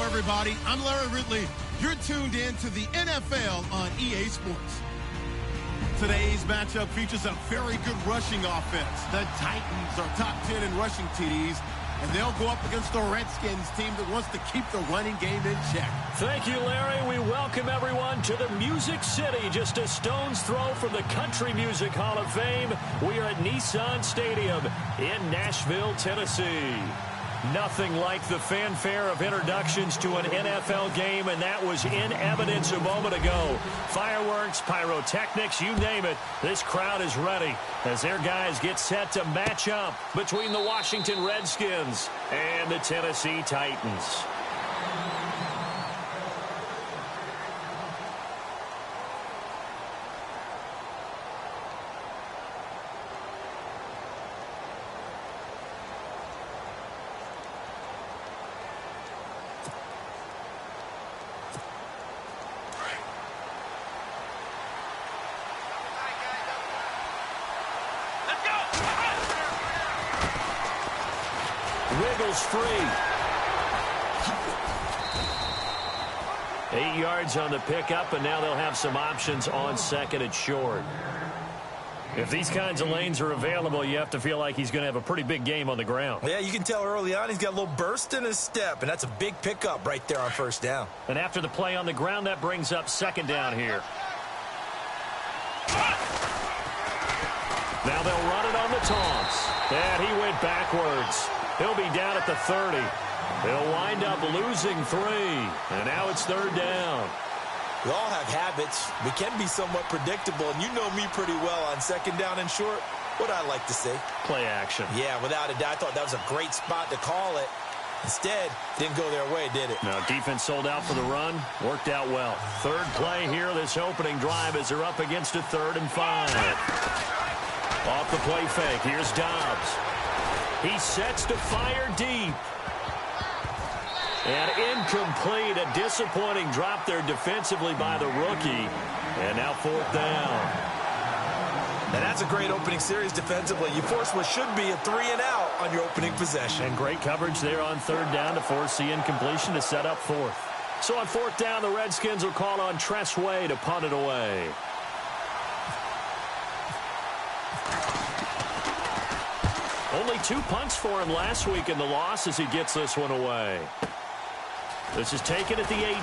everybody. I'm Larry Ridley. You're tuned in to the NFL on EA Sports. Today's matchup features a very good rushing offense. The Titans are top 10 in rushing TDs, and they'll go up against the Redskins team that wants to keep the running game in check. Thank you, Larry. We welcome everyone to the Music City, just a stone's throw from the Country Music Hall of Fame. We are at Nissan Stadium in Nashville, Tennessee. Nothing like the fanfare of introductions to an NFL game, and that was in evidence a moment ago. Fireworks, pyrotechnics, you name it. This crowd is ready as their guys get set to match up between the Washington Redskins and the Tennessee Titans. Wiggles free. 8 yards on the pickup, and now they'll have some options on second and short. If these kinds of lanes are available, you have to feel like he's going to have a pretty big game on the ground. Yeah, you can tell early on he's got a little burst in his step, and that's a big pickup right there on first down. And after the play on the ground, that brings up second down here. Now they'll run it on the taunts. And he went backwards. He'll be down at the 30. He'll wind up losing 3. And now it's third down. We all have habits. We can be somewhat predictable, and you know me pretty well on second down and short. What I like to say? Play action. Yeah, without a doubt. I thought that was a great spot to call it. Instead, didn't go their way, did it? Now, defense sold out for the run. Worked out well. Third play here, this opening drive, as they're up against a 3rd and 5. Off the play fake, here's Dobbs. He sets to fire deep. And incomplete. A disappointing drop there defensively by the rookie. And now 4th down. And that's a great opening series defensively. You force what should be a 3 and out on your opening possession. And great coverage there on 3rd down to force the incompletion to set up 4th. So on 4th down, the Redskins will call on Tress Way to punt it away. Only 2 punts for him last week in the loss as he gets this one away. This is taken at the 18.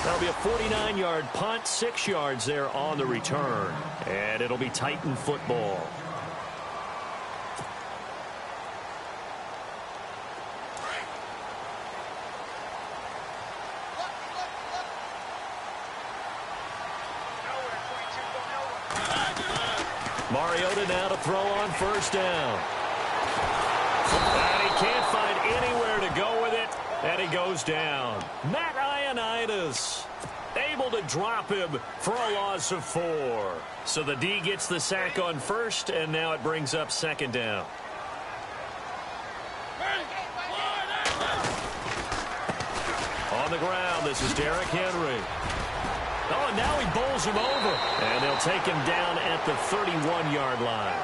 That'll be a 49-yard punt, 6 yards there on the return. And it'll be Titan football. Mariota now to throw on first down. And he can't find anywhere to go with it, and he goes down. Matt Ioannidis able to drop him for a loss of 4. So the D gets the sack on first, and now it brings up second down. On the ground, this is Derrick Henry. Oh, and now he bowls him over. And they'll take him down at the 31-yard line.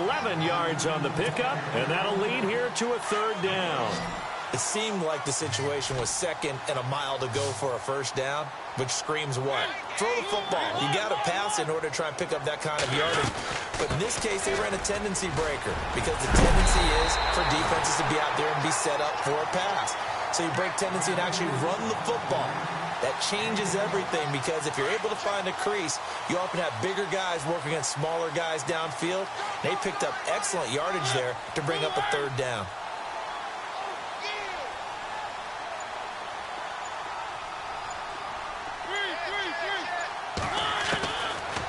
11 yards on the pickup, and that'll lead here to a 3rd down. It seemed like the situation was 2nd and a mile to go for a first down, which screams what? Throw the football. You got to pass in order to try and pick up that kind of yardage. But in this case, they ran a tendency breaker because the tendency is for defenses to be out there and be set up for a pass. So you break tendency and actually run the football. That changes everything because if you're able to find a crease, you often have bigger guys working against smaller guys downfield. They picked up excellent yardage there to bring up a 3rd down.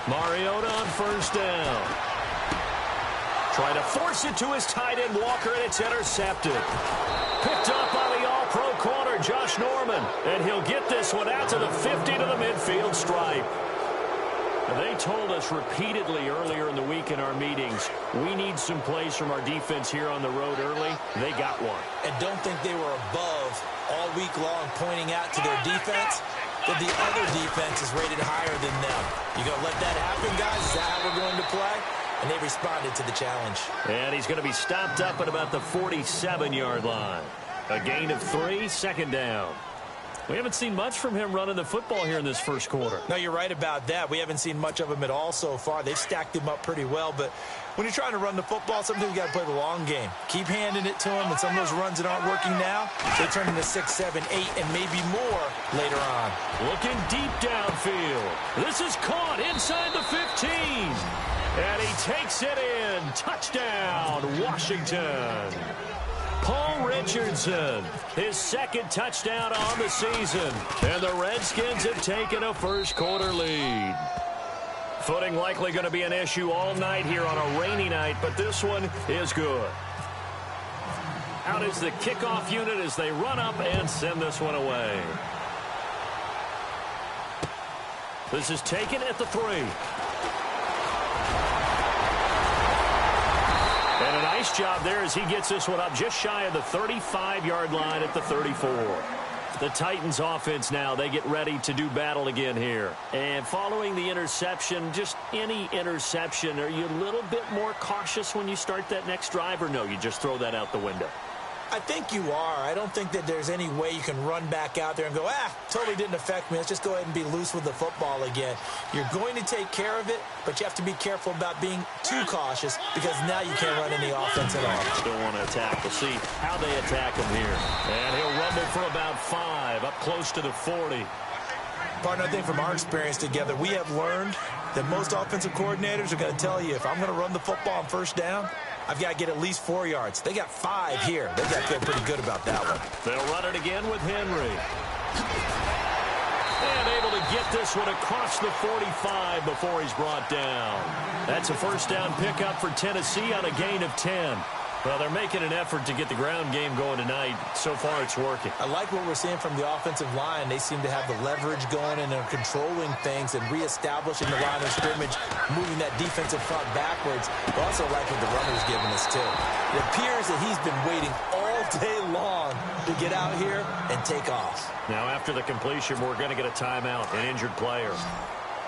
Mariota on first down. Try to force it to his tight end, Walker, and it's intercepted. Picked up by the all-pro corner, Josh Norman. And he'll get this one out to the 50 to the midfield stripe. And they told us repeatedly earlier in the week in our meetings, we need some plays from our defense here on the road early. They got one. And don't think they were above all week long pointing out to their defense that the other defense is rated higher than them. You going to let that happen, guys? Is that how we're going to play? and they responded to the challenge. And he's going to be stopped up at about the 47-yard line. A gain of 3, second down. We haven't seen much from him running the football here in this first quarter. No, you're right about that. We haven't seen much of him at all so far. They've stacked him up pretty well, but when you're trying to run the football, sometimes you got to play the long game. Keep handing it to him, and some of those runs that aren't working now, they turn into 6, 7, 8, and maybe more later on. Looking deep downfield. This is caught inside the 15. And he takes it in. Touchdown, Washington. Paul Richardson, his second touchdown on the season. And the Redskins have taken a first-quarter lead. Footing likely going to be an issue all night here on a rainy night, but this one is good. Out is the kickoff unit as they run up and send this one away. This is taken at the 3. And a nice job there as he gets this one up just shy of the 35-yard line at the 34. The Titans offense now, they get ready to do battle again here. And following the interception, just any interception, are you a little bit more cautious when you start that next drive, or no, you just throw that out the window? I think you are. I don't think that there's any way you can run back out there and go, totally didn't affect me. Let's just go ahead and be loose with the football again. You're going to take care of it, but you have to be careful about being too cautious because now you can't run any offense at all. Still want to attack. We'll see how they attack him here. And he'll rumble for about 5, up close to the 40. Partner, I think from our experience together, we have learned that most offensive coordinators are going to tell you, if I'm going to run the football on first down, I've got to get at least 4 yards. They got 5 here. They've got to feel pretty good about that one. They'll run it again with Henry. And able to get this one across the 45 before he's brought down. That's a first down pickup for Tennessee on a gain of 10. Well, they're making an effort to get the ground game going tonight. So far, it's working. I like what we're seeing from the offensive line. They seem to have the leverage going and are controlling things and reestablishing the line of scrimmage, moving that defensive front backwards. I also like what the runner's giving us, too. It appears that he's been waiting all day long to get out here and take off. Now, after the completion, we're going to get a timeout, an injured player.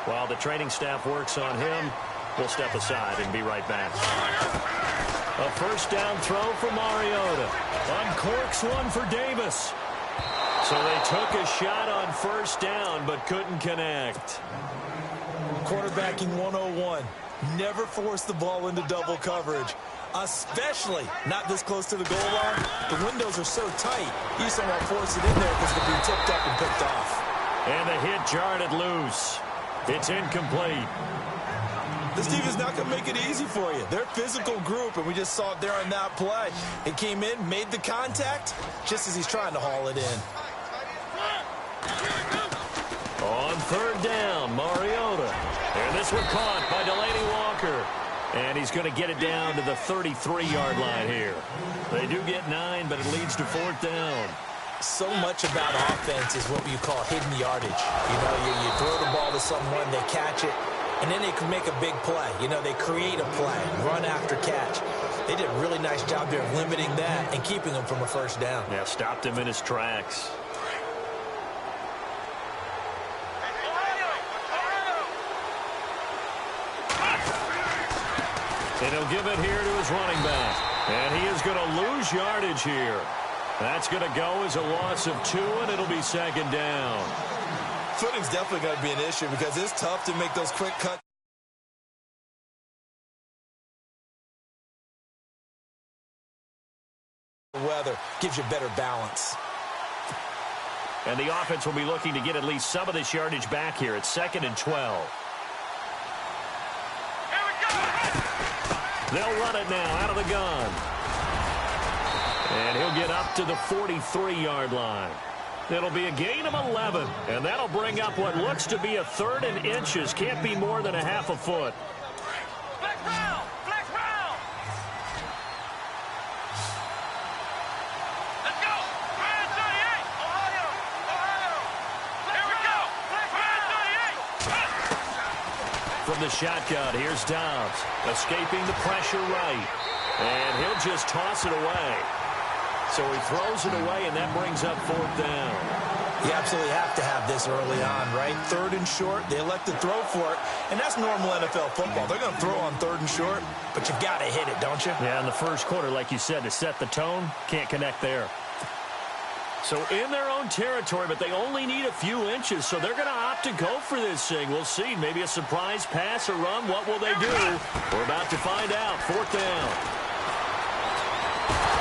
While the training staff works on him, we'll step aside and be right back. A first down throw for Mariota. Uncorks one for Davis. So they took a shot on first down but couldn't connect. Quarterbacking 101. Never force the ball into double coverage, especially not this close to the goal line. The windows are so tight, you just don't want to force it in there because it'll be tipped up and picked off. And the hit jarred it loose. It's incomplete. This team is not going to make it easy for you. They're a physical group, and we just saw it there on that play. It came in, made the contact, just as he's trying to haul it in. On third down, Mariota. And this one caught by Delaney Walker. And he's going to get it down to the 33-yard line here. They do get 9, but it leads to fourth down. So much about offense is what you call hidden yardage. You know, you throw the ball to someone, they catch it, and then they can make a big play. You know, they create a play, run after catch. They did a really nice job there of limiting that and keeping him from a first down. Yeah, stopped him in his tracks. And he'll give it here to his running back. And he is going to lose yardage here. That's going to go as a loss of 2, and it'll be second down. Footing's definitely going to be an issue because it's tough to make those quick cuts. Weather gives you better balance. And the offense will be looking to get at least some of this yardage back here. It's 2nd and 12. They'll run it now out of the gun. And he'll get up to the 43-yard line. It'll be a gain of 11, and that'll bring up what looks to be a 3rd and inches. Can't be more than a half a foot. Flex round! Flex round! Let's go! Ryan 38! Ohio! Ohio! Here we go! Flex Ryan 38! From the shotgun, here's Dobbs, escaping the pressure right. And he'll just toss it away. So he throws it away, and that brings up fourth down. You absolutely have to have this early on, right? 3rd and short, they elect to throw for it, and that's normal NFL football. They're going to throw on 3rd and short, but you got to hit it, don't you? Yeah, in the first quarter, like you said, to set the tone, can't connect there. So in their own territory, but they only need a few inches, so they're going to opt to go for this thing. We'll see. Maybe a surprise pass or run. What will they do? We're about to find out. 4th down.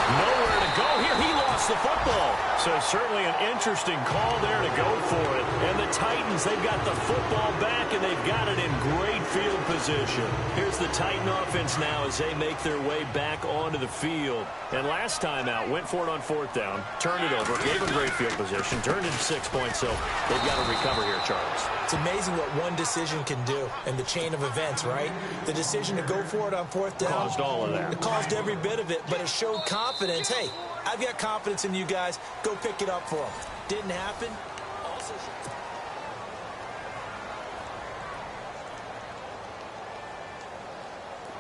Nowhere to go here. He lost the football. So certainly an interesting call there to go for it. And the Titans, they've got the football back, and they've got it in great field position. Here's the Titan offense now as they make their way back onto the field. And last time out, went for it on 4th down, turned it over, gave them great field position, turned into 6 points, so they've got to recover here, Charles. It's amazing what one decision can do in the chain of events, right? The decision to go for it on 4th down. Caused all of that. It caused every bit of it, but it showed confidence. Hey, I've got confidence in you guys. Go pick it up for them. Didn't happen. Also,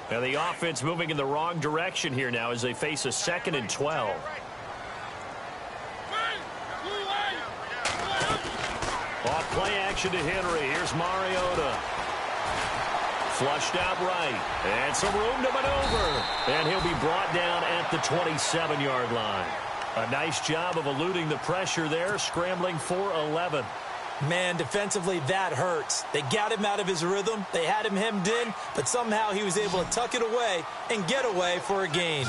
now the offense moving in the wrong direction here now as they face a 2nd and 12. Off play action to Henry. Here's Mariota. Flushed out right. And some room to maneuver. And he'll be brought down at the 27-yard line. A nice job of eluding the pressure there, scrambling for 11. Man, defensively, that hurts. They got him out of his rhythm. They had him hemmed in, but somehow he was able to tuck it away and get away for a gain.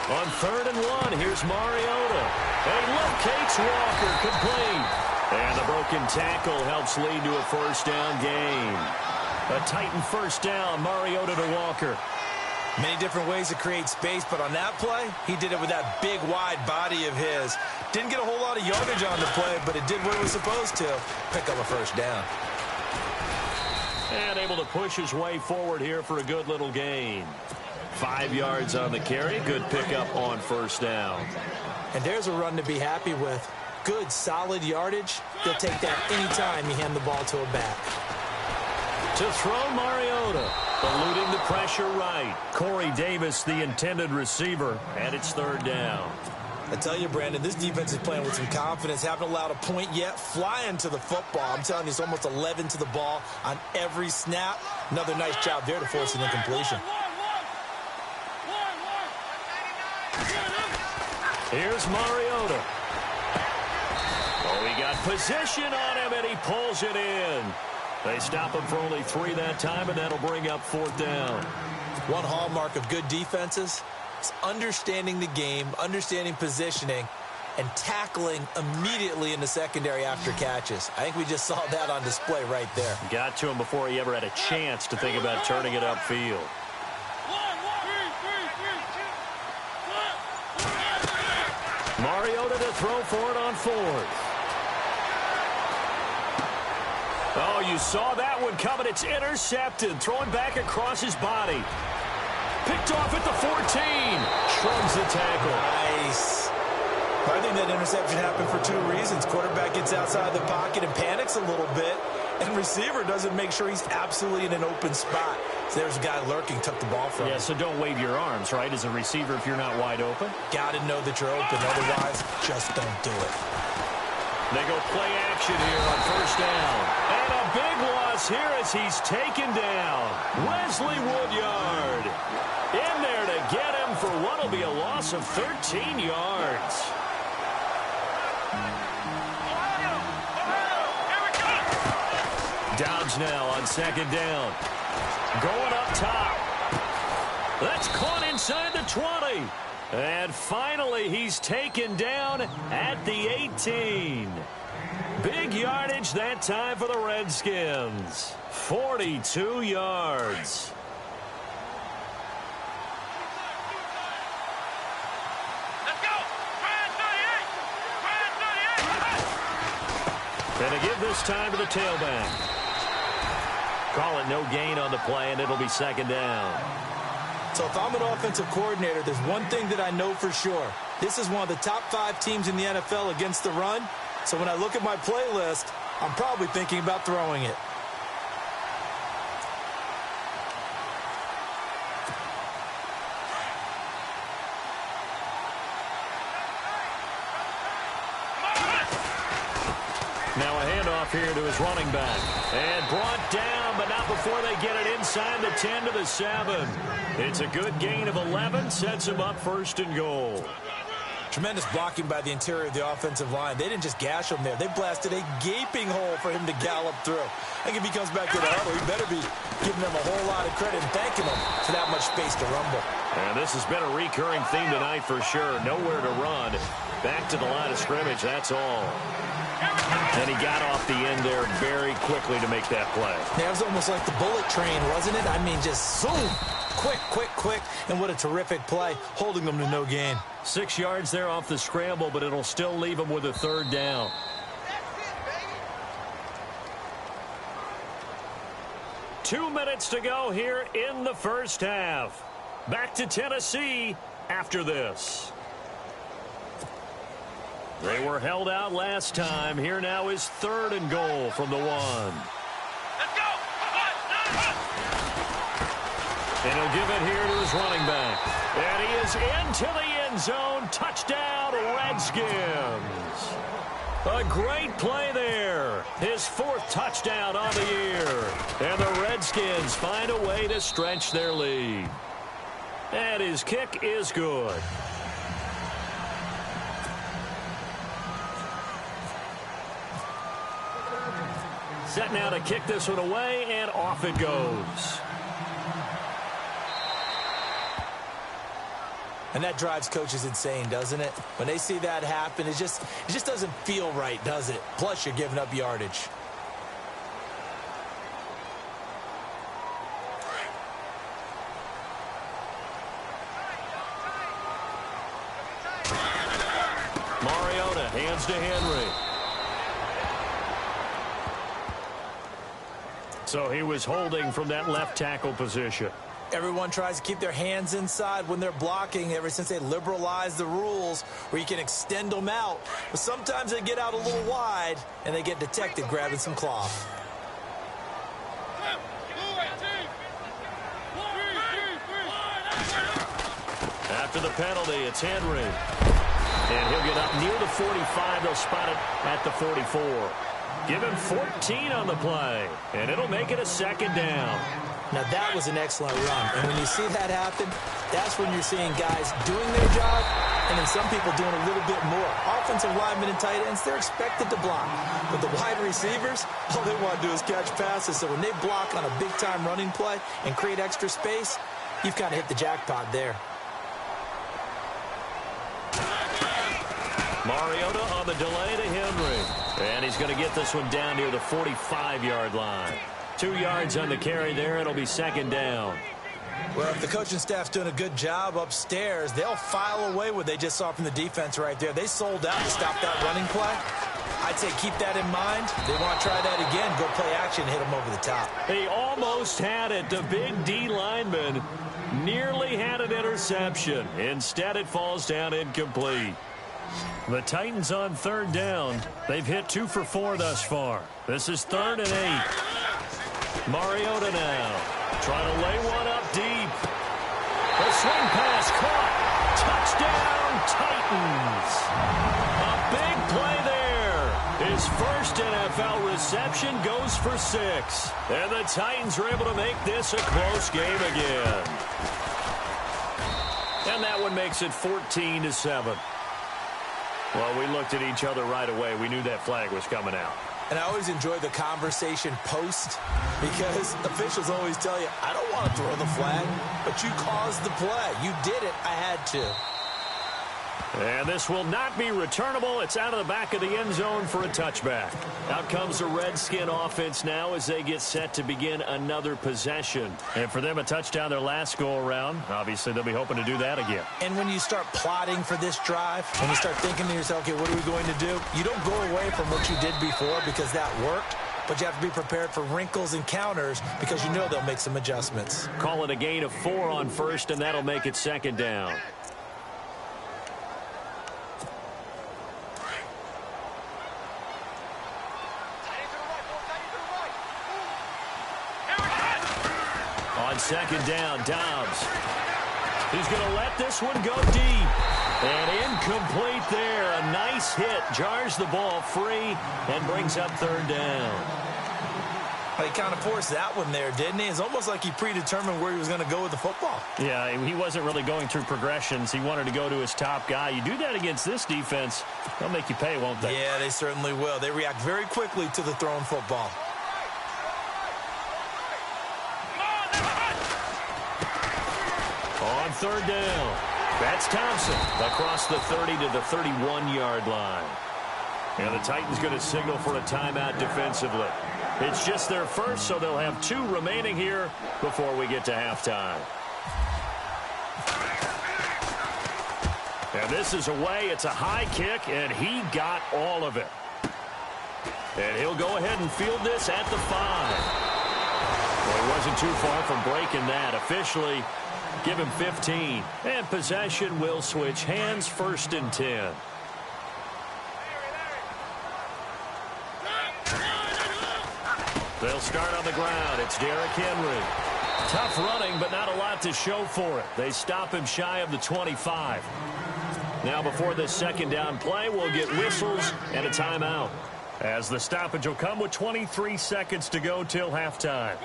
On 3rd and 1, here's Mariota. And he locates Walker, complete. And the broken tackle helps lead to a 1st down gain. A Titan 1st down, Mariota to Walker. Many different ways to create space, but on that play, he did it with that big, wide body of his. Didn't get a whole lot of yardage on the play, but it did what it was supposed to. Pick up a 1st down. And able to push his way forward here for a good little gain. 5 yards on the carry. Good pickup on 1st down. And there's a run to be happy with. Good, solid yardage. They'll take that anytime you hand the ball to a back. To throw Mariota. Eluding the pressure right. Corey Davis, the intended receiver, and it's 3rd down. I tell you, Brandon, this defense is playing with some confidence. Haven't allowed a point yet. Flying to the football. I'm telling you, it's almost 11 to the ball on every snap. Another nice job there to force an incompletion. Here's Mariota. Oh, he got position on him, and he pulls it in. They stop him for only 3 that time, and that'll bring up 4th down. One hallmark of good defenses is understanding the game, understanding positioning, and tackling immediately in the secondary after catches. I think we just saw that on display right there. Got to him before he ever had a chance to think about turning it upfield. Mariota to throw for it on 4th. Oh, you saw that one coming. It's intercepted. Throwing back across his body. Picked off at the 14. Shrugs the tackle. Nice. I think that interception happened for 2 reasons. Quarterback gets outside the pocket and panics a little bit. And receiver doesn't make sure he's absolutely in an open spot. So there's a guy lurking, took the ball from him. Yeah, so don't wave your arms, right, as a receiver if you're not wide open. Got to know that you're open. Otherwise, just don't do it. They go play action here on 1st down. And a big loss here as he's taken down. Wesley Woodyard in there to get him for what will be a loss of 13 yards. Dobbs now on 2nd down. Going up top. That's caught inside the 20. And finally, he's taken down at the 18. Big yardage that time for the Redskins. 42 yards. Let's go! Brand 38! And to give this time to the tailback. Call it no gain on the play, and it'll be 2nd down. So if I'm an offensive coordinator, there's one thing that I know for sure. This is one of the top 5 teams in the NFL against the run. So when I look at my playlist, I'm probably thinking about throwing it. Now a handoff here to his running back. And brought down, but not before they get it inside the 10 to the 7. It's a good gain of 11, sets him up 1st and goal. Tremendous blocking by the interior of the offensive line. They didn't just gash him there. They blasted a gaping hole for him to gallop through. I think if he comes back to the huddle, he better be giving them a whole lot of credit and thanking them for that much space to rumble. And this has been a recurring theme tonight for sure. Nowhere to run. Back to the line of scrimmage, that's all. And he got off the end there very quickly to make that play. Yeah, it was almost like the bullet train, wasn't it? I mean, just zoom. Quick, quick, quick. And what a terrific play, holding them to no gain. 6 yards there off the scramble, but it'll still leave him with a 3rd down. That's it, baby. 2 minutes to go here in the first half. Back to Tennessee after this. They were held out last time. Here now is 3rd and goal from the 1. Let's go. And he'll give it here to his running back. And he is into the end zone. Touchdown, Redskins. A great play there. His 4th touchdown on the year. And the Redskins find a way to stretch their lead. And his kick is good. Set now to kick this one away, and off it goes. And that drives coaches insane, doesn't it? When they see that happen, it just doesn't feel right, does it? Plus, you're giving up yardage. Mariota hands to Henry. So he was holding from that left tackle position. Everyone tries to keep their hands inside when they're blocking ever since they liberalized the rules where you can extend them out. But sometimes they get out a little wide and they get detected grabbing some cloth. After the penalty, it's Henry. And he'll get up near the 45. They'll spot it at the 44. Give him 14 on the play, and it'll make it a 2nd down. Now, that was an excellent run. And when you see that happen, that's when you're seeing guys doing their job and then some people doing a little bit more. Offensive linemen and tight ends, they're expected to block. But the wide receivers, all they want to do is catch passes. So when they block on a big-time running play and create extra space, you've kind of hit the jackpot there. Mariota on the delay to Henry. And he's going to get this one down near the 45-yard line. 2 yards on the carry there. It'll be 2nd down. Well, if the coaching staff's doing a good job upstairs, they'll file away what they just saw from the defense right there. They sold out to stop that running play. I'd say keep that in mind. They want to try that again. Go play action, hit them over the top. He almost had it. The big D lineman nearly had an interception. Instead, it falls down incomplete. The Titans on 3rd down. They've hit 2 for 4 thus far. This is 3rd and 8. Mariota now trying to lay one up deep. The swing pass caught. Touchdown, Titans. A big play there. His first NFL reception goes for 6. And the Titans are able to make this a close game again. And that one makes it 14-7. Well, we looked at each other right away. We knew that flag was coming out. And I always enjoy the conversation post because officials always tell you, I don't want to throw the flag, but you caused the play. You did it. I had to. And this will not be returnable. It's out of the back of the end zone for a touchback. Out comes the Redskin offense now as they get set to begin another possession. And for them, a touchdown their last go-around. Obviously, they'll be hoping to do that again. And when you start plotting for this drive, when you start thinking to yourself, okay, what are we going to do? You don't go away from what you did before because that worked. But you have to be prepared for wrinkles and counters because you know they'll make some adjustments. Call it a gain of 4 on 1st, and that'll make it 2nd down. On 2nd down, Dobbs. He's going to let this one go deep. And incomplete there. A nice hit. Jars the ball free and brings up third down. He kind of forced that one there, didn't he? It's almost like he predetermined where he was going to go with the football. Yeah, he wasn't really going through progressions. He wanted to go to his top guy. You do that against this defense, they'll make you pay, won't they? Yeah, they certainly will. They react very quickly to the thrown football. On third down, that's Thompson across the 30 to the 31-yard line. And the Titans going to signal for a timeout defensively. It's just their first, so they'll have 2 remaining here before we get to halftime. And this is away. It's a high kick, and he got all of it. And he'll go ahead and field this at the 5. Well, he wasn't too far from breaking that. Officially, give him 15. And possession will switch hands, 1st and 10. They'll start on the ground. It's Derrick Henry. Tough running, but not a lot to show for it. They stop him shy of the 25. Now before this second down play, we'll get whistles and a timeout, as the stoppage will come with 23 seconds to go till halftime.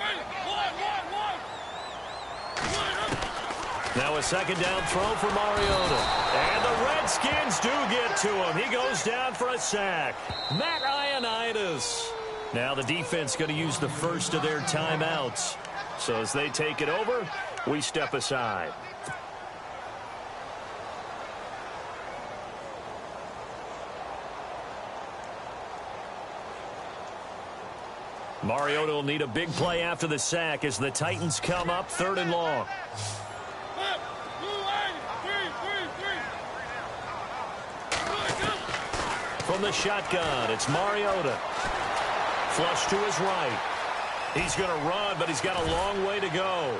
Now a second down throw for Mariota. And the Redskins do get to him. He goes down for a sack. Matt Ioannidis. Now the defense going to use the first of their timeouts. So as they take it over, we step aside. Mariota will need a big play after the sack as the Titans come up 3rd and long. From the shotgun, it's Mariota. Flush to his right. He's going to run, but he's got a long way to go.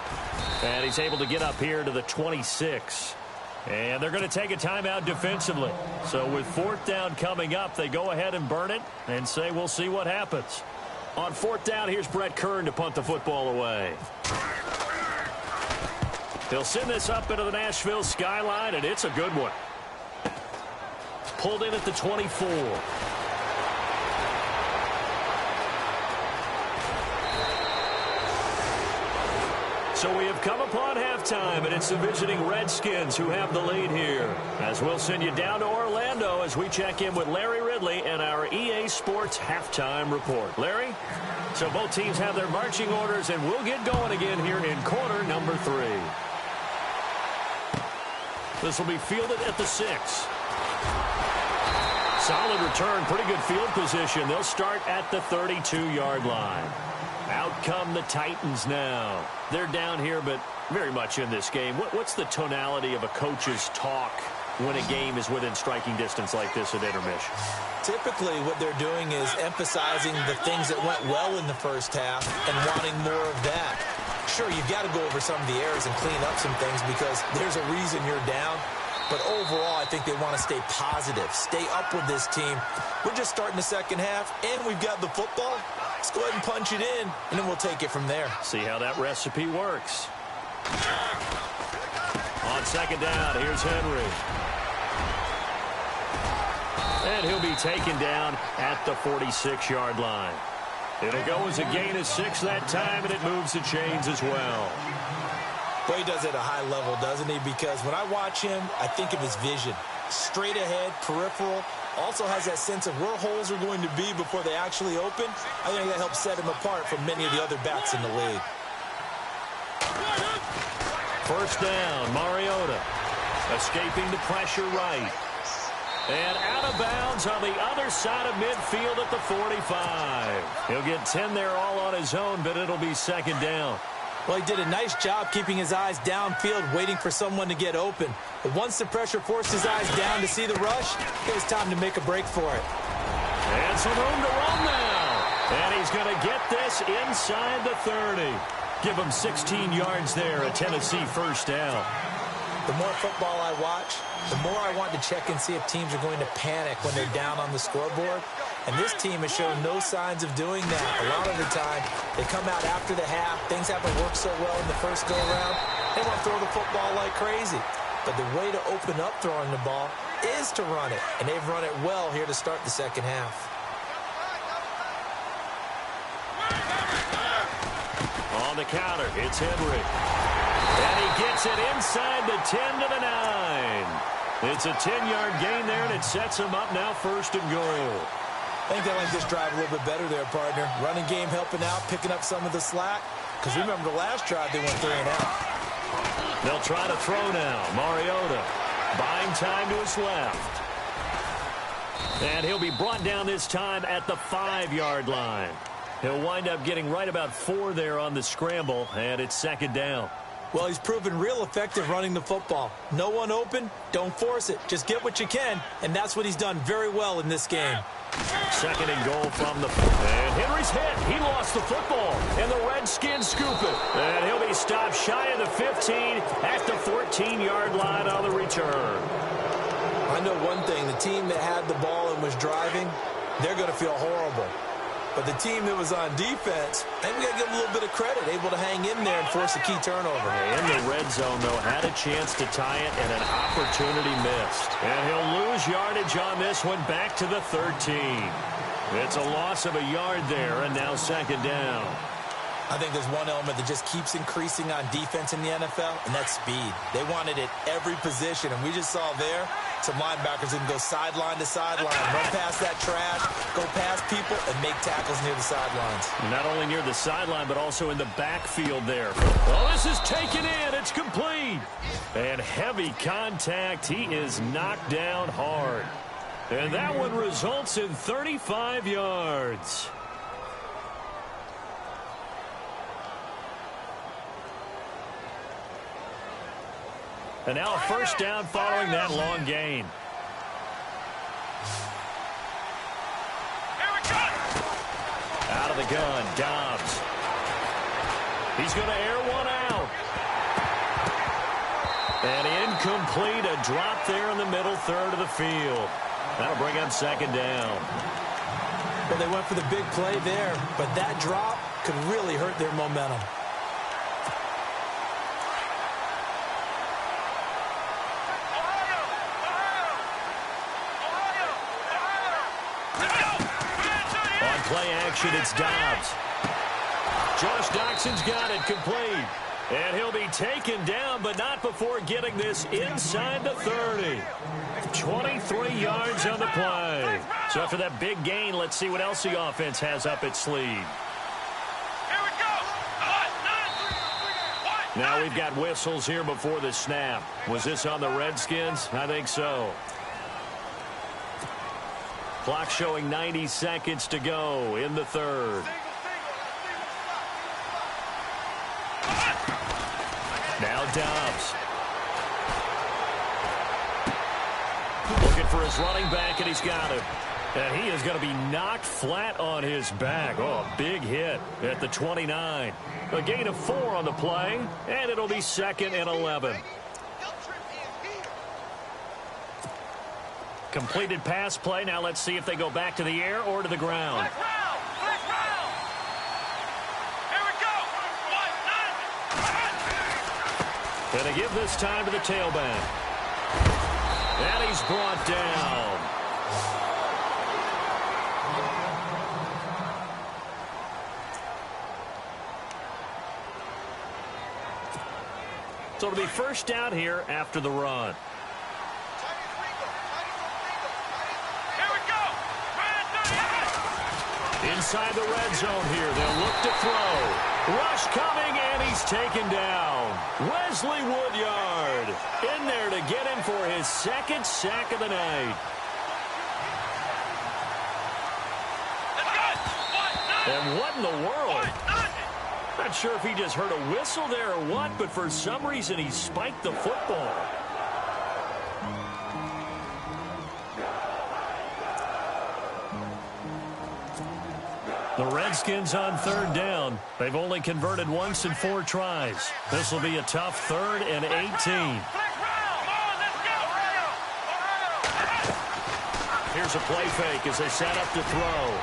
And he's able to get up here to the 26. And they're going to take a timeout defensively. So with 4th down coming up, they go ahead and burn it and say we'll see what happens. On 4th down, here's Brett Kern to punt the football away. He'll send this up into the Nashville skyline, and it's a good one. Pulled in at the 24. So we have come upon halftime, and it's the visiting Redskins who have the lead here. As we'll send you down to Orlando as we check in with Larry Ridley and our EA Sports halftime report. Larry? So both teams have their marching orders, and we'll get going again here in quarter number 3. This will be fielded at the 6. Solid return, pretty good field position. They'll start at the 32-yard line. Out come the Titans now. They're down here, but very much in this game. What's the tonality of a coach's talk when a game is within striking distance like this at intermission? Typically, what they're doing is emphasizing the things that went well in the first half and wanting more of that. Sure, you've got to go over some of the errors and clean up some things because there's a reason you're down. But overall, I think they want to stay positive, stay up with this team. We're just starting the second half, and we've got the football. Let's go ahead and punch it in, and then we'll take it from there. See how that recipe works. On second down, here's Henry. And he'll be taken down at the 46-yard line. It'll go as a gain of 6 that time, and it moves the chains as well. Boy, he does it at a high level, doesn't he? Because when I watch him, I think of his vision. Straight ahead, peripheral. Also has that sense of where holes are going to be before they actually open. I think that helps set him apart from many of the other backs in the league. First down, Mariota. Escaping the pressure right. And out of bounds on the other side of midfield at the 45. He'll get 10 there all on his own, but it'll be second down. Well, he did a nice job keeping his eyes downfield, waiting for someone to get open. But once the pressure forced his eyes down to see the rush, it was time to make a break for it. And some room to run now. And he's going to get this inside the 30. Give him 16 yards there, a Tennessee first down. The more football I watch, the more I want to check and see if teams are going to panic when they're down on the scoreboard. And this team has shown no signs of doing that. A lot of the time, they come out after the half. Things haven't worked so well in the first go-around. They want to throw the football like crazy. But the way to open up throwing the ball is to run it, and they've run it well here to start the second half. On the counter, it's Henry. And he gets it inside the 10 to the 9. It's a 10-yard gain there, and it sets him up now 1st and goal. I think they like this drive a little bit better there, partner. Running game helping out, picking up some of the slack. Because remember the last drive, they went 3 and out. They'll try to throw now. Mariota buying time to his left. And he'll be brought down this time at the 5-yard line. He'll wind up getting right about 4 there on the scramble, and it's 2nd down. Well, he's proven real effective running the football. No one open, don't force it. Just get what you can, and that's what he's done very well in this game. 2nd and goal from the... And Henry's hit. He lost the football, and the Redskins scoop it. And he'll be stopped shy of the 15 at the 14-yard line on the return. I know one thing. The team that had the ball and was driving, they're going to feel horrible. But the team that was on defense, I think we got to give them a little bit of credit, able to hang in there and force a key turnover. In the red zone, though, had a chance to tie it, and an opportunity missed. And he'll lose yardage on this one back to the 13. It's a loss of a yard there, and now 2nd down. I think there's one element that just keeps increasing on defense in the NFL, and that's speed. They want it at every position, and we just saw there some linebackers that can go sideline to sideline, run past that trash, go past people, and make tackles near the sidelines. Not only near the sideline, but also in the backfield there. Oh, this is taken in. It's complete. And heavy contact. He is knocked down hard. And that one results in 35 yards. And now a 1st down following that long gain. Out of the gun, Dobbs. He's going to air one out. And incomplete, a drop there in the middle 3rd of the field. That'll bring up 2nd down. Well, they went for the big play there, but that drop could really hurt their momentum. Play action, it's Dobbs. Josh Doxson's got it complete. And he'll be taken down, but not before getting this inside the 30. 23 yards on the play. So after that big gain, let's see what else the offense has up its sleeve. Here we go. Now we've got whistles here before the snap. Was this on the Redskins? I think so. Clock showing 90 seconds to go in the 3rd. Now Dobbs. Looking for his running back, and he's got it. And he is going to be knocked flat on his back. Oh, a big hit at the 29. A gain of 4 on the play, and it'll be 2nd and 11. Completed pass play. Now let's see if they go back to the air or to the ground. Here we go. Gonna give this time to the tailback. And he's brought down. So it'll be 1st down here after the run. Inside the red zone here. They'll look to throw. Rush coming, and he's taken down. Wesley Woodyard in there to get him for his 2nd sack of the night. And what in the world? Not sure if he just heard a whistle there or what, but for some reason he spiked the football. The Redskins on 3rd down. They've only converted once in 4 tries. This will be a tough 3rd and 18. Here's a play fake as they set up to throw.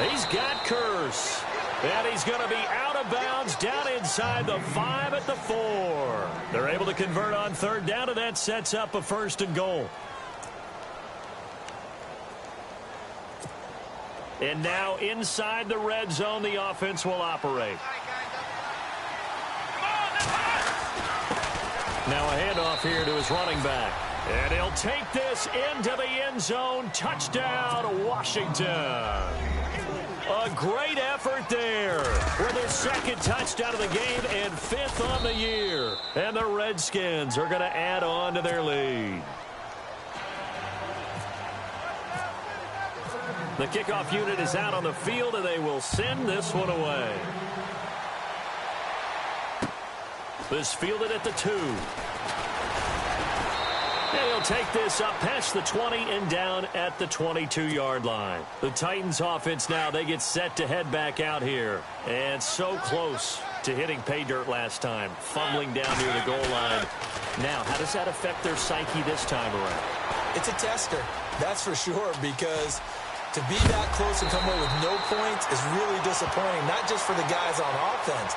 He's got Curse. And he's going to be out of bounds down inside the 5 at the 4. They're able to convert on third down, and that sets up a 1st and goal. And now inside the red zone, the offense will operate. Now a handoff here to his running back. And he'll take this into the end zone. Touchdown, Washington. A great effort there for their 2nd touchdown of the game and 5th on the year. And the Redskins are going to add on to their lead. The kickoff unit is out on the field, and they will send this one away. This fielded at the 2. And he'll take this up past the 20 and down at the 22-yard line. The Titans offense now, they get set to head back out here. And so close to hitting pay dirt last time, fumbling down near the goal line. Now, how does that affect their psyche this time around? It's a tester, that's for sure, because to be that close and come away with no points is really disappointing, not just for the guys on offense,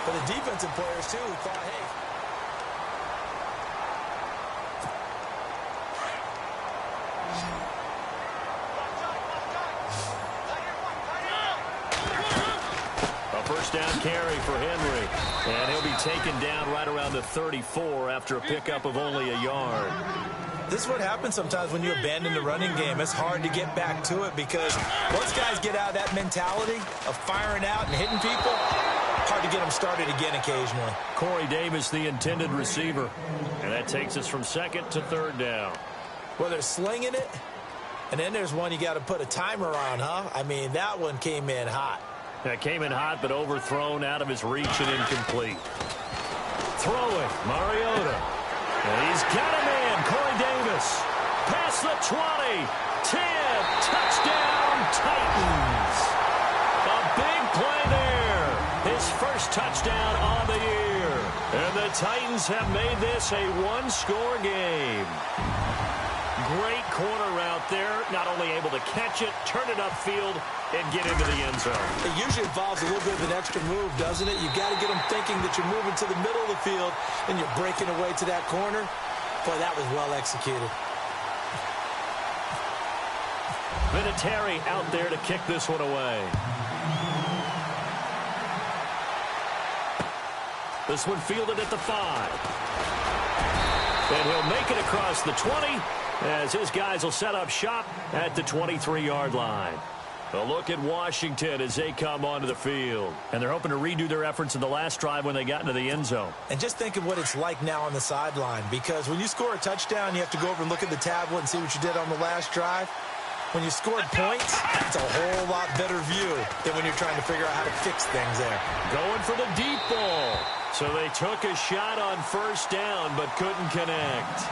but the defensive players, too, who thought, hey. A first down carry for Henry, and he'll be taken down right around the 34 after a pickup of only a yard. This is what happens sometimes when you abandon the running game. It's hard to get back to it because once guys get out of that mentality of firing out and hitting people, hard to get them started again occasionally. Corey Davis, the intended receiver. And that takes us from 2nd to 3rd down. Well, they're slinging it, and then there's one you got to put a timer on, huh? I mean, that one came in hot. That came in hot, but overthrown out of his reach and incomplete. Throwing, Mariota. And he's got a man, Corey Davis. Past the 20, 10, touchdown, Titans. A big play there. His first touchdown on the year. And the Titans have made this a one-score game. Great corner route there. Not only able to catch it, turn it upfield, and get into the end zone. It usually involves a little bit of an extra move, doesn't it? You've got to get them thinking that you're moving to the middle of the field and you're breaking away to that corner. Boy, that was well executed. Vinatieri out there to kick this one away. This one fielded at the 5. And he'll make it across the 20 as his guys will set up shop at the 23-yard line. A look at Washington as they come onto the field. And they're hoping to redo their efforts in the last drive when they got into the end zone. And just think of what it's like now on the sideline, because when you score a touchdown, you have to go over and look at the tablet and see what you did on the last drive. When you scored points, it's a whole lot better view than when you're trying to figure out how to fix things there. Going for the deep ball. So they took a shot on first down but couldn't connect.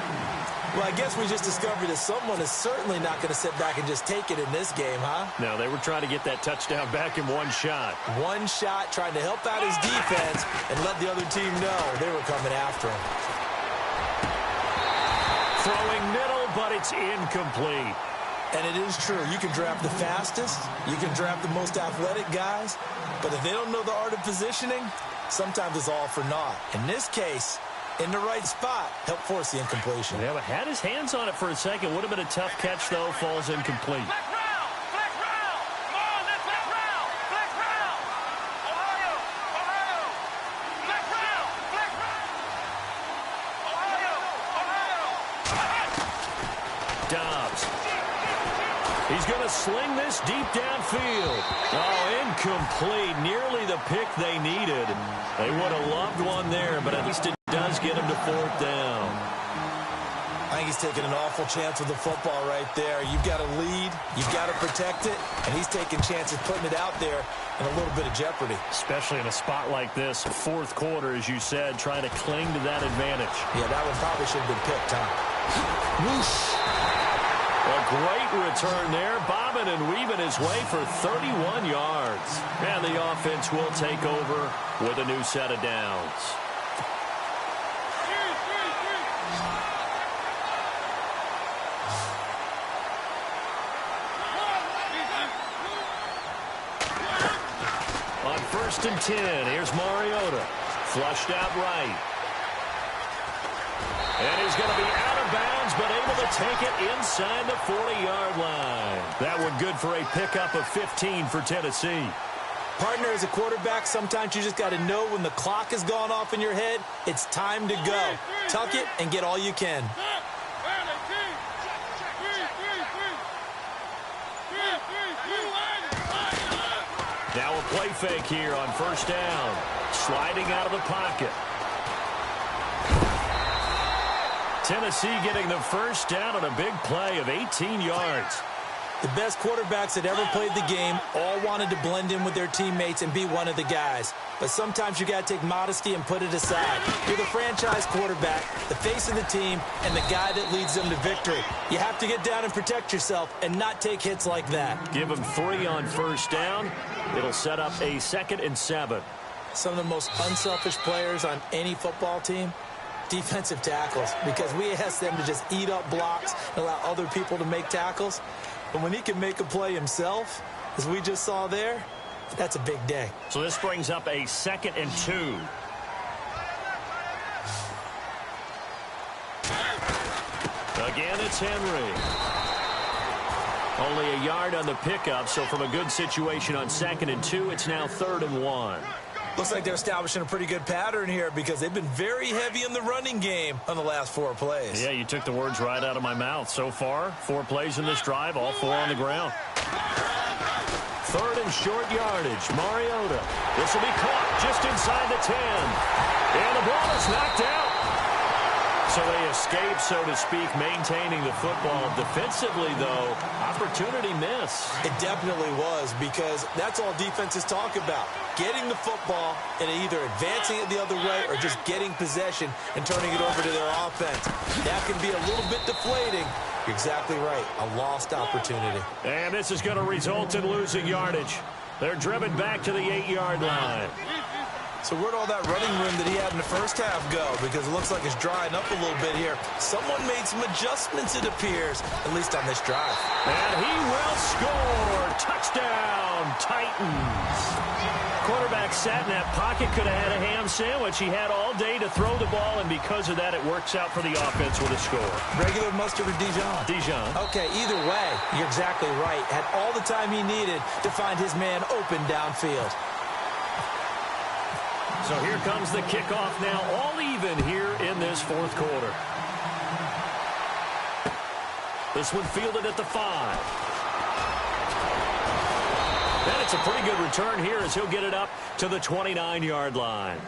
Well, I guess we just discovered that someone is certainly not going to sit back and just take it in this game, huh? No, they were trying to get that touchdown back in one shot. One shot, trying to help out his defense and let the other team know they were coming after him. Throwing middle, but it's incomplete. And it is true. You can draft the fastest. You can draft the most athletic guys. But if they don't know the art of positioning, sometimes it's all for naught. In this case, in the right spot, help force the incompletion. Yeah, but had his hands on it for a second. Would have been a tough catch, though. Falls incomplete. He's going to sling this deep downfield. Oh, incomplete. Nearly the pick they needed. They would have loved one there, but at least it does get him to 4th down. I think he's taking an awful chance with the football right there. You've got to lead. You've got to protect it. And he's taking chances putting it out there in a little bit of jeopardy. Especially in a spot like this, 4th quarter, as you said, trying to cling to that advantage. Yeah, that one probably should have been picked, huh? Whoosh. A great return there, bobbing and weaving his way for 31 yards. And the offense will take over with a new set of downs. On 1st and 10. Here's Mariota. Flushed out right. And he's going to be out of bounds, but able to take it inside the 40-yard line. That one good for a pickup of 15 for Tennessee. Partner, as a quarterback, sometimes you just got to know when the clock has gone off in your head, it's time to go. Tuck it and get all you can. Now a play fake here on 1st down. Sliding out of the pocket. Tennessee getting the 1st down on a big play of 18 yards. The best quarterbacks that ever played the game all wanted to blend in with their teammates and be one of the guys. But sometimes you got to take modesty and put it aside. You're the franchise quarterback, the face of the team, and the guy that leads them to victory. You have to get down and protect yourself and not take hits like that. Give them 3 on 1st down. It'll set up a 2nd and 7. Some of the most unselfish players on any football team, defensive tackles, because we ask them to just eat up blocks and allow other people to make tackles. But when he can make a play himself, as we just saw there, that's a big day. So this brings up a 2nd and 2. Again, it's Henry. Only a yard on the pickup, so from a good situation on 2nd and 2, it's now 3rd and 1. Looks like they're establishing a pretty good pattern here because they've been very heavy in the running game on the last 4 plays. Yeah, you took the words right out of my mouth. So far, 4 plays in this drive, all 4 on the ground. 3rd and short yardage. Mariota. This will be caught just inside the 10. And the ball is knocked out. So they escape, so to speak, maintaining the football. Defensively, though, opportunity miss. It definitely was, because that's all defenses talk about. Getting the football and either advancing it the other way or just getting possession and turning it over to their offense. That can be a little bit deflating. You're exactly right. A lost opportunity. And this is going to result in losing yardage. They're driven back to the 8-yard line. So where'd all that running room that he had in the first half go? Because it looks like it's drying up a little bit here. Someone made some adjustments, it appears, at least on this drive. And he will score. Touchdown, Titans. Quarterback sat in that pocket, could have had a ham sandwich. He had all day to throw the ball, and because of that, it works out for the offense with a score. Regular mustard or Dijon? Dijon. Okay, either way, you're exactly right. Had all the time he needed to find his man open downfield. So here comes the kickoff now, all even here in this 4th quarter. This one fielded at the 5. And it's a pretty good return here as he'll get it up to the 29-yard line.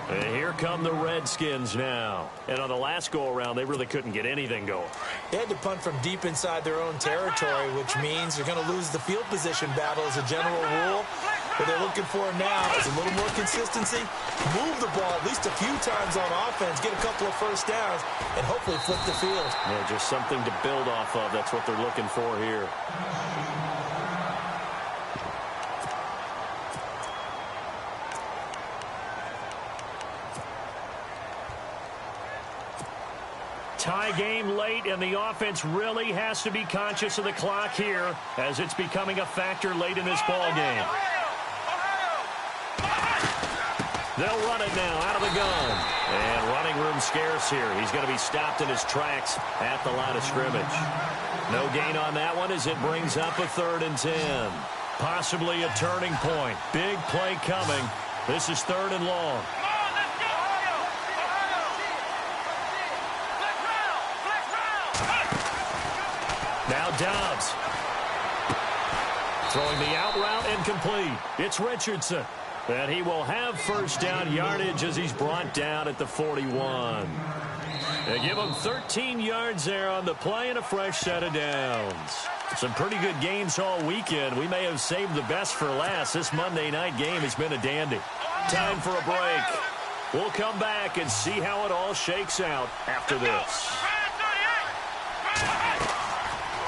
And here come the Redskins now. And on the last go-around, they really couldn't get anything going. They had to punt from deep inside their own territory, which means they're going to lose the field position battle as a general rule. What they're looking for now is a little more consistency, move the ball at least a few times on offense, get a couple of 1st downs, and hopefully flip the field. Yeah, just something to build off of. That's what they're looking for here. Tie game late, and the offense really has to be conscious of the clock here as it's becoming a factor late in this ball game. They'll run it now out of the gun. And running room scarce here. He's going to be stopped in his tracks at the line of scrimmage. No gain on that one as it brings up a 3rd and 10. Possibly a turning point. Big play coming. This is 3rd and long. Now Dobbs. Throwing the out route incomplete. It's Richardson. And he will have 1st down yardage as he's brought down at the 41. They give him 13 yards there on the play and a fresh set of downs. Some pretty good games all weekend. We may have saved the best for last. This Monday night game has been a dandy. Time for a break. We'll come back and see how it all shakes out after this.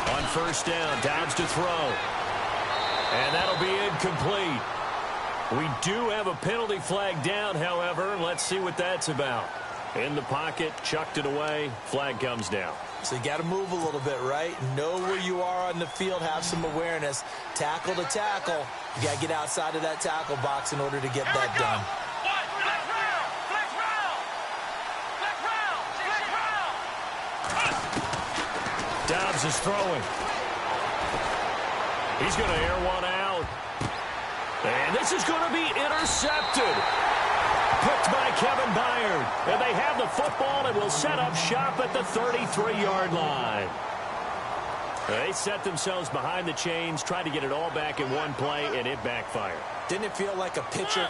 On 1st down, Dobbs to throw. And that'll be incomplete. We do have a penalty flag down, however. Let's see what that's about. In the pocket, chucked it away, flag comes down. So you got to move a little bit, right? Know where you are on the field, have some awareness. Tackle to tackle. You got to get outside of that tackle box in order to get that done. Dobbs is throwing. He's going to air one out. And this is going to be intercepted. Picked by Kevin Byard. And they have the football and will set up shop at the 33-yard line. They set themselves behind the chains, tried to get it all back in one play, and it backfired. Didn't it feel like a pitcher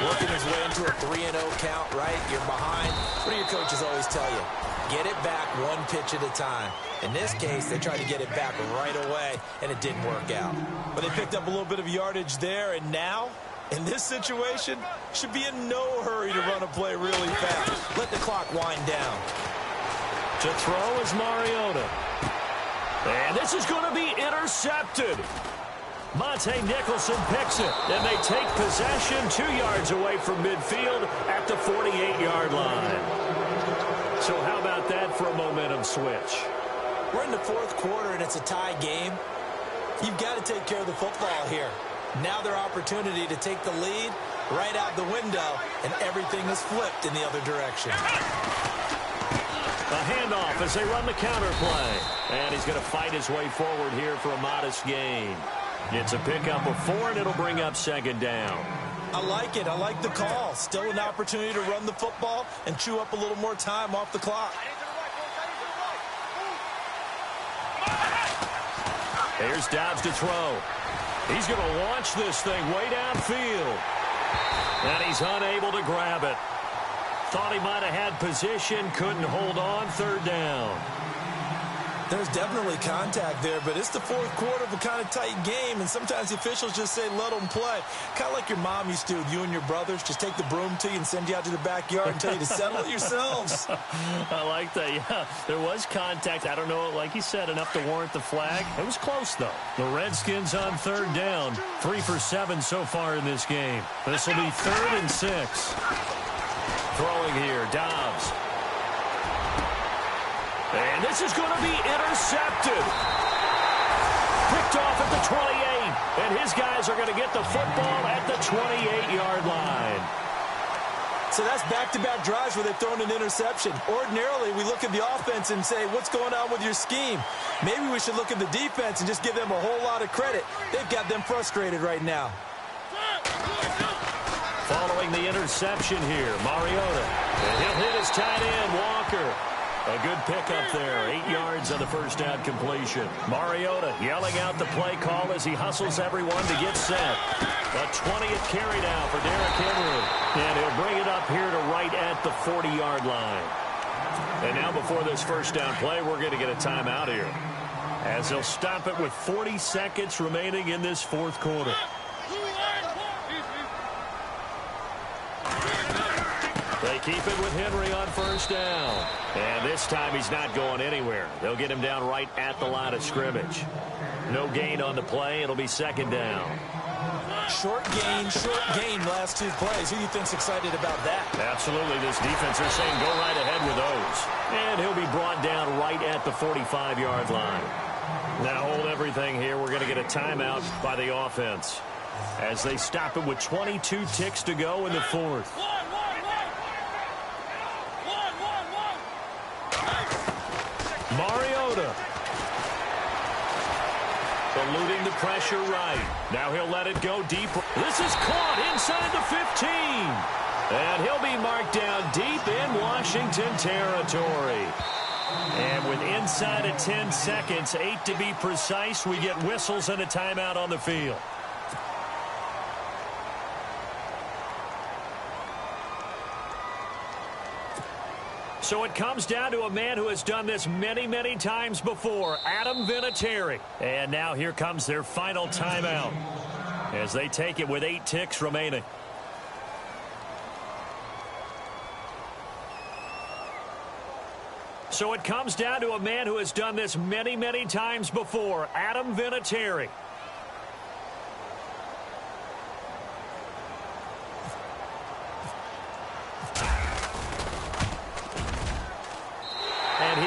working his way into a 3-0 count, right? You're behind. What do your coaches always tell you? Get it back one pitch at a time. In this case, they tried to get it back right away, and it didn't work out. But they picked up a little bit of yardage there, and now, in this situation, should be in no hurry to run a play really fast. Let the clock wind down. To throw is Mariota. And this is going to be intercepted. Monte Nicholson picks it, and they take possession 2 yards away from midfield at the 48-yard line. So how about that for a momentum switch? We're in the fourth quarter, and it's a tie game. You've got to take care of the football here. Now their opportunity to take the lead right out the window, and everything is flipped in the other direction. A handoff as they run the counter play. And he's going to fight his way forward here for a modest gain. It's a pickup of 4, and it'll bring up second down. I like it. I like the call. Still an opportunity to run the football and chew up a little more time off the clock. Here's Dobbs to throw. He's going to launch this thing way downfield. And he's unable to grab it. Thought he might have had position, couldn't hold on, third down. There's definitely contact there, but it's the fourth quarter of a kind of tight game, and sometimes the officials just say, let them play. Kind of like your mom used to with you and your brothers. Just take the broom to you and send you out to the backyard and tell you to settle it yourselves. I like that, yeah. There was contact. I don't know, like you said, enough to warrant the flag. It was close, though. The Redskins on third down. 3 for 7 so far in this game. This will be 3rd and 6. Throwing here, Dobbs. And this is going to be intercepted. Picked off at the 28. And his guys are going to get the football at the 28-yard line. So that's back-to-back drives where they've thrown an interception. Ordinarily, we look at the offense and say, what's going on with your scheme? Maybe we should look at the defense and just give them a whole lot of credit. They've got them frustrated right now. Following the interception here, Mariota. And he'll hit his tight end, Walker. A good pickup there, 8 yards on the first down completion. Mariota yelling out the play call as he hustles everyone to get set. A 20th carry now for Derrick Henry. And he'll bring it up here to right at the 40-yard line. And now before this first down play, we're going to get a timeout here, as they'll stop it with 40 seconds remaining in this fourth quarter. They keep it with Henry on first down. And this time he's not going anywhere. They'll get him down right at the line of scrimmage. No gain on the play. It'll be second down. Short gain last 2 plays. Who do you think's excited about that? Absolutely. This defense, they're saying go right ahead with those. And he'll be brought down right at the 45-yard line. Now hold everything here. We're going to get a timeout by the offense, as they stop it with 22 ticks to go in the fourth. Mariota eluding the pressure right. Now he'll let it go deep. This is caught inside the 15. And he'll be marked down deep in Washington territory. And with inside of 10 seconds, 8 to be precise, we get whistles and a timeout on the field. So it comes down to a man who has done this many, many times before, Adam Vinatieri. And now here comes their final timeout, as they take it with 8 ticks remaining. So it comes down to a man who has done this many, many times before, Adam Vinatieri.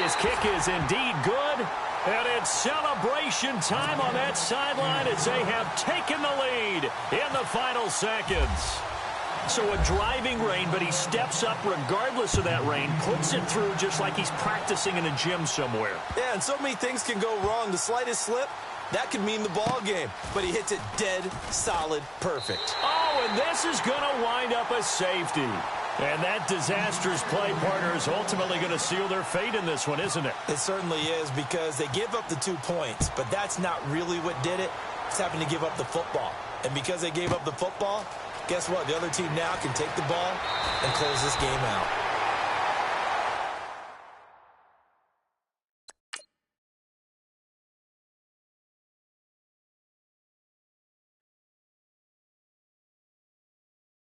His kick is indeed good. And it's celebration time on that sideline as they have taken the lead in the final seconds. So a driving rain, but he steps up regardless of that rain, puts it through just like he's practicing in a gym somewhere. Yeah, and so many things can go wrong. The slightest slip, that could mean the ball game. But he hits it dead, solid, perfect. Oh, and this is going to wind up a safety. And that disastrous play partner is ultimately going to seal their fate in this one, isn't it? It certainly is, because they give up the 2 points, but that's not really what did it. It's having to give up the football. And because they gave up the football, guess what? The other team now can take the ball and close this game out.